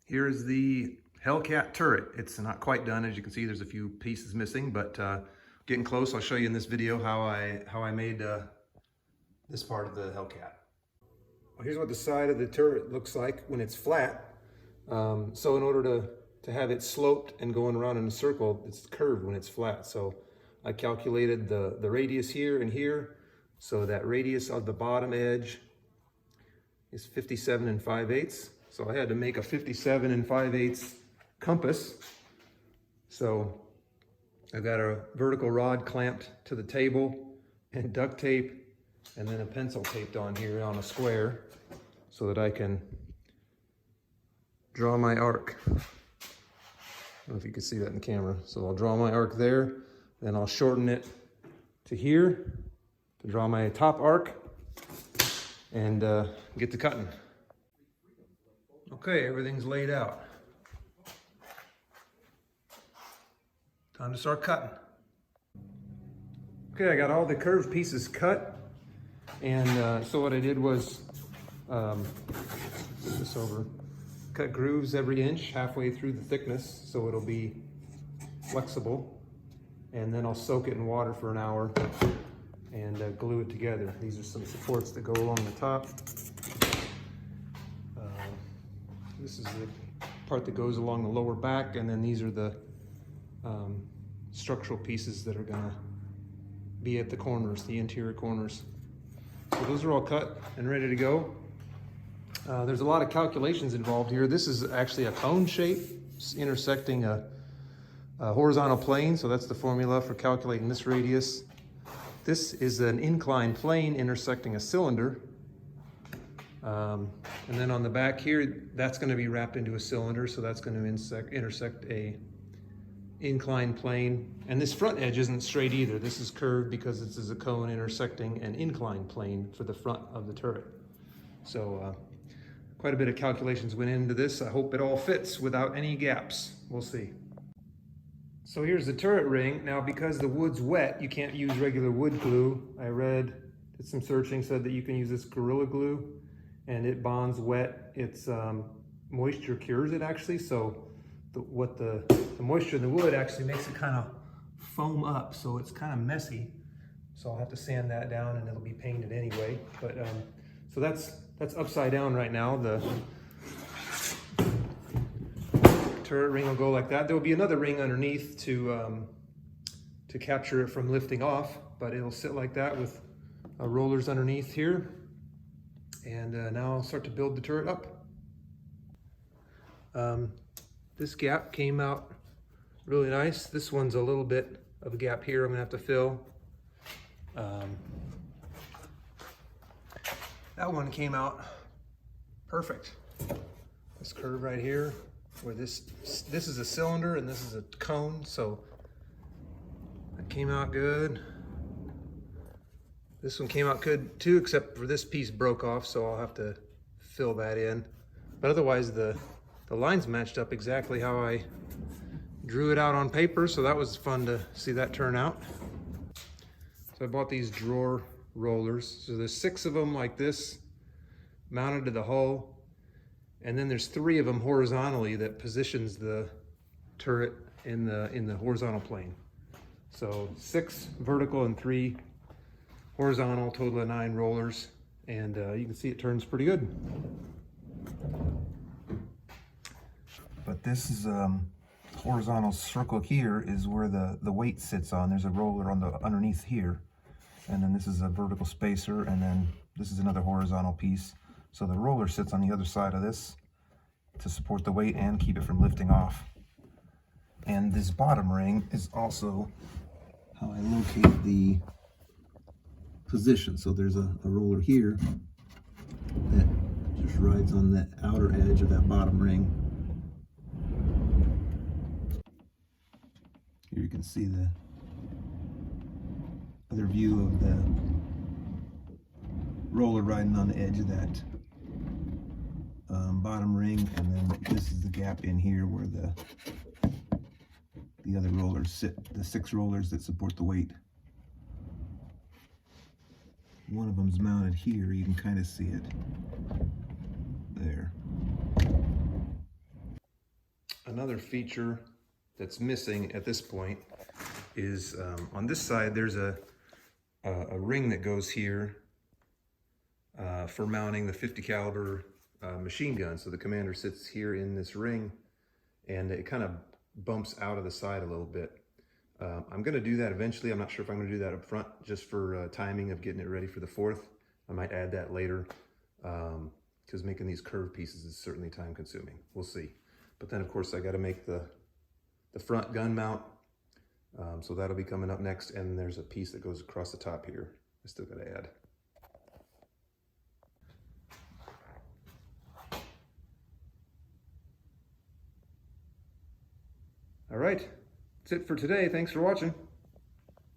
Here is the Hellcat turret. It's not quite done. As you can see, there's a few pieces missing, but getting close. I'll show you in this video how I made this part of the Hellcat. Well, here's what the side of the turret looks like when it's flat. So in order to have it sloped and going around in a circle, it's curved when it's flat. So I calculated the radius here and here. So that radius of the bottom edge is 57 5/8. So I had to make a 57 5/8 compass. So I've got a vertical rod clamped to the table and duct tape, and then a pencil taped on here on a square so that I can draw my arc. I don't know if you can see that in the camera. So I'll draw my arc there, then I'll shorten it to here to draw my top arc and get to cutting. Okay, everything's laid out. Time to start cutting. Okay, I got all the curved pieces cut, and so what I did was put this over. Cut grooves every inch, halfway through the thickness, so it'll be flexible, and then I'll soak it in water for an hour and glue it together. These are some supports that go along the top. This is the part that goes along the lower back, and then these are the structural pieces that are gonna be at the corners, the interior corners. So those are all cut and ready to go. There's a lot of calculations involved here. This is actually a cone shape intersecting a horizontal plane, so that's the formula for calculating this radius. This is an inclined plane intersecting a cylinder. And then on the back here, that's going to be wrapped into a cylinder, so that's going to intersect a inclined plane. And this front edge isn't straight either. This is curved because this is a cone intersecting an inclined plane for the front of the turret. So quite a bit of calculations went into this. I hope it all fits without any gaps. We'll see. So here's the turret ring. Now, because the wood's wet, you can't use regular wood glue. I did some searching, said that you can use this Gorilla Glue, and it bonds wet. It's moisture cures it actually. So the moisture in the wood actually makes it kind of foam up, so it's kind of messy. So I'll have to sand that down, and it'll be painted anyway. But so that's upside down right now. The turret ring will go like that. There will be another ring underneath to capture it from lifting off, but it'll sit like that with rollers underneath here. And now I'll start to build the turret up. This gap came out really nice. This one's a little bit of a gap here I'm gonna have to fill. That one came out perfect. This curve right here, where this is a cylinder and this is a cone, so that came out good. This one came out good too, except for this piece broke off, so I'll have to fill that in. But otherwise, the lines matched up exactly how I drew it out on paper, so that was fun to see that turn out. So I bought these drawer rollers. So there's 6 of them like this, mounted to the hull, and then there's 3 of them horizontally that positions the turret in the horizontal plane. So 6 vertical and 3 horizontal, total of 9 rollers, and you can see it turns pretty good. But this is horizontal circle here is where the weight sits on. There's a roller on the underneath here, and then this is a vertical spacer, and then this is another horizontal piece. So the roller sits on the other side of this to support the weight and keep it from lifting off. And this bottom ring is also how I locate the position. So there's a roller here that just rides on the outer edge of that bottom ring. Here you can see the other view of the roller riding on the edge of that bottom ring, and then this is the gap in here where the other rollers sit, the 6 rollers that support the weight. One of them's mounted here, you can kind of see it there. another feature that's missing at this point is on this side there's a ring that goes here for mounting the 50 caliber machine gun. So the commander sits here in this ring and it kind of bumps out of the side a little bit. I'm going to do that eventually. I'm not sure if I'm going to do that up front just for timing of getting it ready for the 4th. I might add that later because making these curved pieces is certainly time consuming. We'll see. But then of course I got to make the front gun mount. So that'll be coming up next, and there's a piece that goes across the top here I still got to add. All right, that's it for today. Thanks for watching.